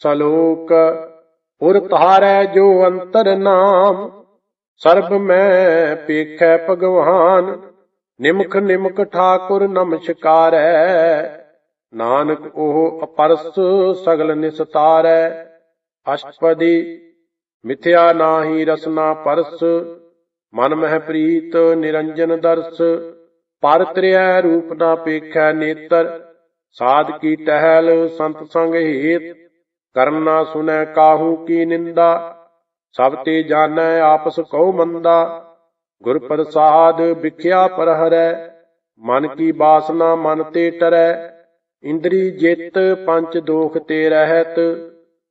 सलोक उर तारै जो अंतर नाम, सर्ब मैं पेखै भगवान। निमख निमख ठाकुर नमस्कारै, नानक ओह अपरस सगल निस्तारै। अष्टपदी मिथ्या नाहि रसना परस, मन मह प्रीत निरंजन दर्श। पर त्रिय रूप ना पेखै नेतर, साध की टहल संत संग हेत। कर्म ना सुनै काहू की निंदा, सब ते जानै आपस कौ मंदा। गुर प्रसाद बिख्या पर हरै, मन की बासना मन ते टरै। इंद्री जित पंच दोख ते रहत,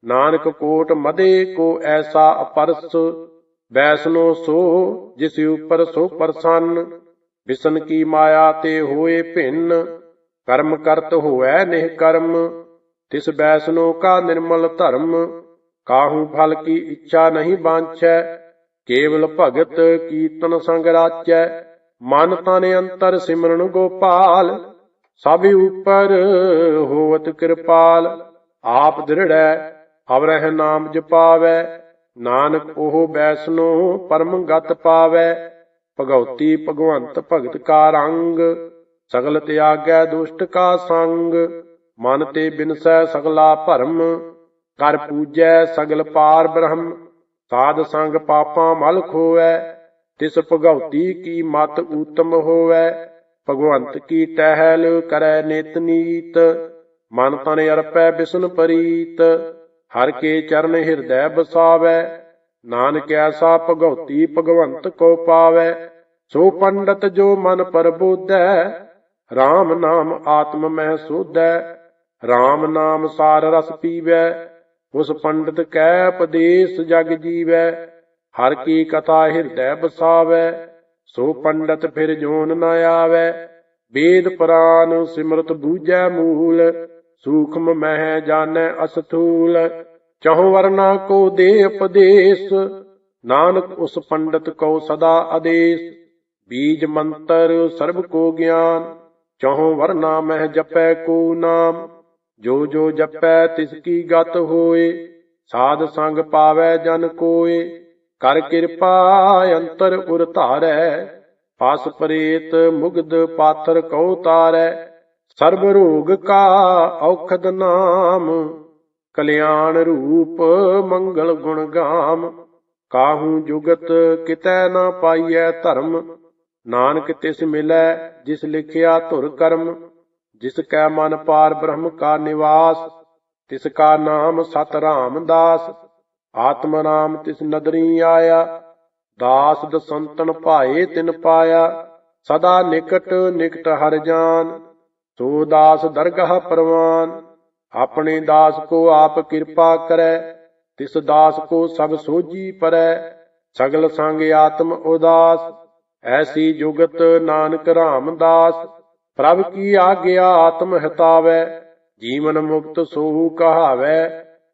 नानक कोट मदे को ऐसा अपरस। वैष्णो सो जिस ऊपर सो प्रसन्न, बिसन की माया ते होए भिन्न। कर्म करत होवै निष्कर्म, तिस वैष्णो का निर्मल धर्म। काहू फल की इच्छा नहीं बांछै, केवल भगत कीर्तन संग राचै। मन तन अंतर सिमरन गोपाल, सब ऊपर होवत कृपाल। आप दृढ़ै अवरह नाम जपावै, नानक ओह वैष्णो परम गत पावै। भगवती भगवंत भगत का रंग, सगल त्यागै दुष्ट का संग। मन ते बिनसै सगला भरम, कर पूजै सगल पार ब्रह्म। साध संग पापां मल खोवै, तिस भगवती की मत उत्तम होवै। भगवंत की टहल करै नित नीत, मन तन अर्पै बिसन परीत। हर के चरण हृदय बसावै, नानक ऐसा भगवती भगवंत को पावै। सो पंडित जो मन प्रबोधै, राम नाम आत्म मह सोधै। राम नाम सार रस पीवै, उस पंडित कै उपदेश जग जीवै। हर की कथा हृदय बसावै, सो पंडित फिर जोन न आवै। वेद पुराण सिमरत बूझै मूल, सूक्ष्म मह जानै अस्थूल। चहुं वर्ना को दे उपदेश, नानक उस पंडित को सदा आदेश। बीज मंत्र सर्ब को ज्ञान, चहुं वर्ना मह जपै को नाम। जो जो जपै तिसकी गत होए, साध संग पावै जन कोय। कर कृपा अंतर उर धारै, पास प्रेत मुग्ध पाथर कौ तारै। सर्ब रोग का औखद नाम, कल्याण रूप मंगल गुण गाम। काहू जुगत कितै न पाइयै धर्म, नानक तिस मिलै जिस लिखिया धुर कर्म। जिस कै मन पार ब्रह्म का निवास, तिसका नाम सत रामदास। आत्म राम तिस नदरी आया, दास दसंतन भाए तिन पाया। सदा निकट निकट हर जान, सो दास दरगाह परवान। अपने दास को आप कृपा करै, तिस दास को सब सोझी परै। सगल संग आत्म उदास, ऐसी जुगत नानक रामदास। प्रभ की आज्ञा आत्म हितावै, जीवन मुक्त सोहु कहावै।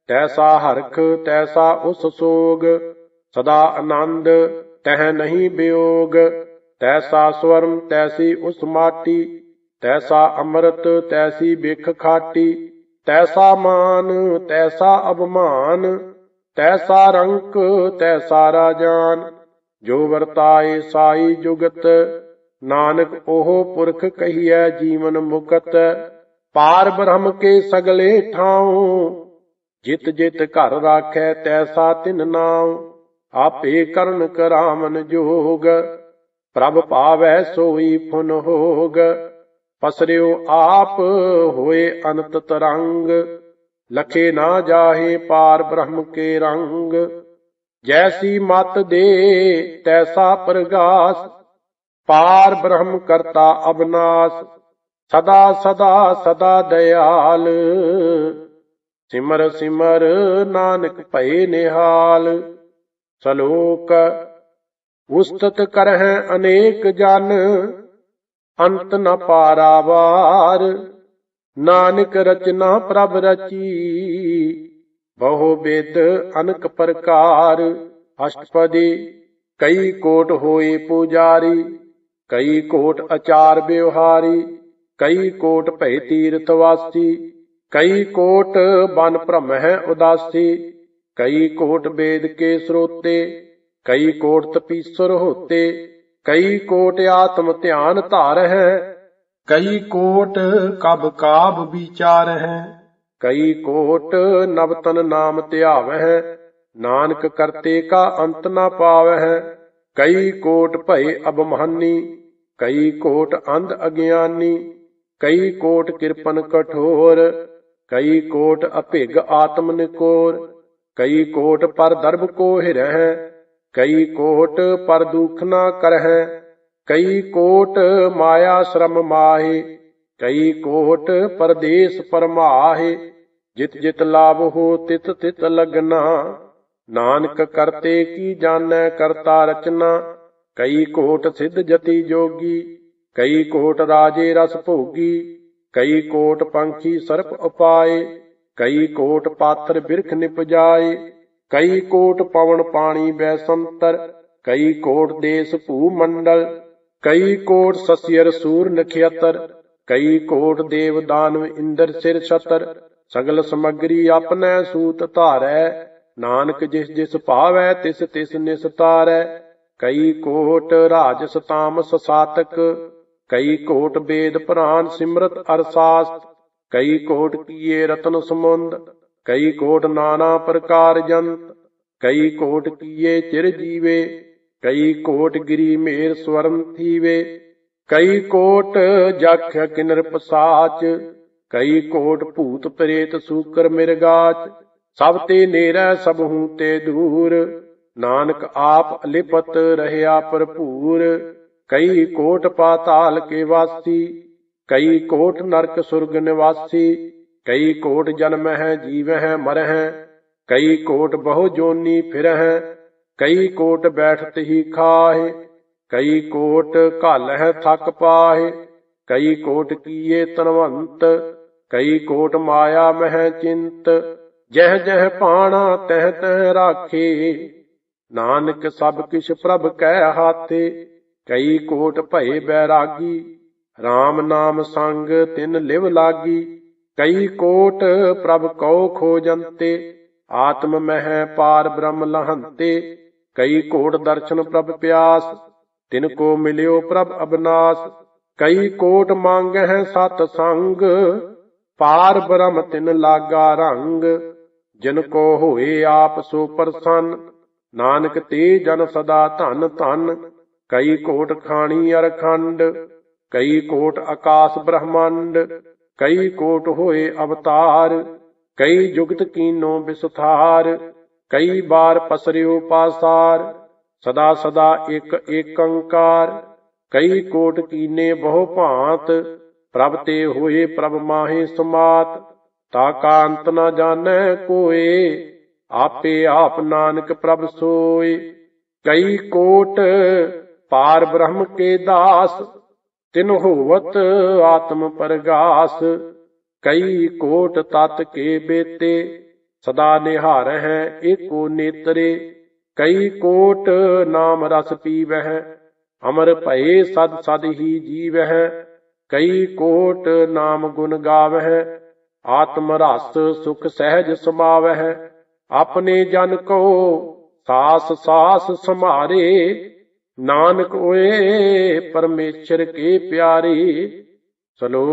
तैसा हरख तैसा उस सोग, सदा आनंद तह नहीं वियोग। तैसा स्वर्ण तैसी उस माटी, तैसा अमृत तैसी बिख खाटी। तैसा मान तैसा अभिमान, तैसा रंक तैसा राजान। जो वरताए साई जुगत, नानक ओह पुरख कहिए जीवन मुकत। पार ब्रह्म के सगले ठाऊं, जित जित घर राखै तैसा तिन नाऊं। आपे करन करामन जोग, प्रभ पावै सोई फुन होग। पसरियो आप होए अनंत तरंग, लखे ना जाहे पार ब्रह्म के रंग। जैसी मत दे तैसा प्रगास, पार ब्रह्म करता अविनाश। सदा सदा सदा दयाल, सिमर सिमर नानक भये निहाल। सलोक उस्तत करहै अनेक जन, अंत न पारावार। नानक रचना प्रभ रची, बहु विद अनक प्रकार। अष्टपदी कई कोट होए पुजारी, कई कोट आचार व्यवहारी। कई कोट भय तीर्थवासी, कई कोट बन भ्रम है उदासी, कई कोट वेद के स्रोते, कई कोट तपीसुर होते, कई कोट आत्म ध्यान धार है, कई कोट कब काब विचार है, कई कोट नवतन नाम ध्याव है, नानक करते का अंत न पाव है। कई कोट भय अबमानी, कई कोट अंध अज्ञानी, कई कोट कृपन कठोर, कई कोट अभिग आत्म निकोर, कई कोट पर दर्भ को हिरह, कई कोट पर दुख न करह, कई कोट माया श्रम माहे, कई कोट परदेश परमाहे, जित जित लाभ हो तित तित लगना, नानक करते की जानै करता रचना। कई कोट सिद्ध जति जोगी, कई कोट राजे रस भोगी, कई कोट पंखी सर्प उपाय, कई कोट पाथर बिरख निपजाए, कई कोट पवन पानी बैसंतर, कई कोट देश भूमंडल, कई कोट सस्यर सूर नक्षत्र, कई कोट देव दानव इंद्र सिर छतर, सगल समग्री अपने सूत धारै, नानक जिस जिस भावै तिस तिस निस्तारै। कई कोट राजस तामस सातक, कई कोट वेद पुराण सिमरत अरसास्त, कई कोट किए रतन समुंद, कई कोट नाना प्रकार जंत, कई कोट किए चिर जीवे, कई कोट गिरी मेर स्वरम थीवे, कई कोट जख किन्नर पसाच, कई कोट भूत प्रेत सूकर मिरगाच, सब ते नेरै सबहू ते दूर, नानक आप अलिपत रहया भरपूर। कई कोट पाताल के वासी, कई कोट नरक सुरग निवासी, कई कोट जन्म है जीव है मर है, कई कोट बहु जोनी फिर है, कई कोट बैठत ही खाहे, कई कोट घल है थक पाहे, कई कोट किए तनवंत, कई कोट माया मह चिंत, जह जह पाना तह तह राखे, नानक सब किछ प्रभ कै हाथे। कई कोट भय बैरागी, राम नाम संग तिन लिव लागी, कई कोट प्रभ कौ खोजंते, आत्म मह पार ब्रह्म लहंते, कई कोट दर्शन प्रभ प्यास, तिनको मिलियो प्रभ अबनास, कई कोट मांग है सत संग, पार ब्रह्म तिन लागा रंग, जिनको होए आप सो प्रसन्न, नानक ते जन सदा धन धन। कई कोट खानी अरखंड, कई कोट आकाश ब्रह्मांड, कई कोट होए अवतार, कई जुगत कीनो विस्तार, कई बार पसरियो पासार, सदा सदा एक एकंकार, कई कोट कीने बहु भांत, प्रभ ते होए प्रभ माहे समात, ताका अंत न जानै कोय, आपे आप नानक प्रभ सोय। कई कोट पार ब्रह्म के दास, तिन होवत आत्म परगास, कई कोट तत् के बेते, सदा निहार है एको नेत्रे, कई कोट नाम रस पीवह, अमर भये सद सद ही जीवह, कई कोट नाम गुण गावह, आत्म रस सुख सहज समावह, अपने जन को सास सास समारे, नानक ओए परमेश्वर के प्यारे। चलो।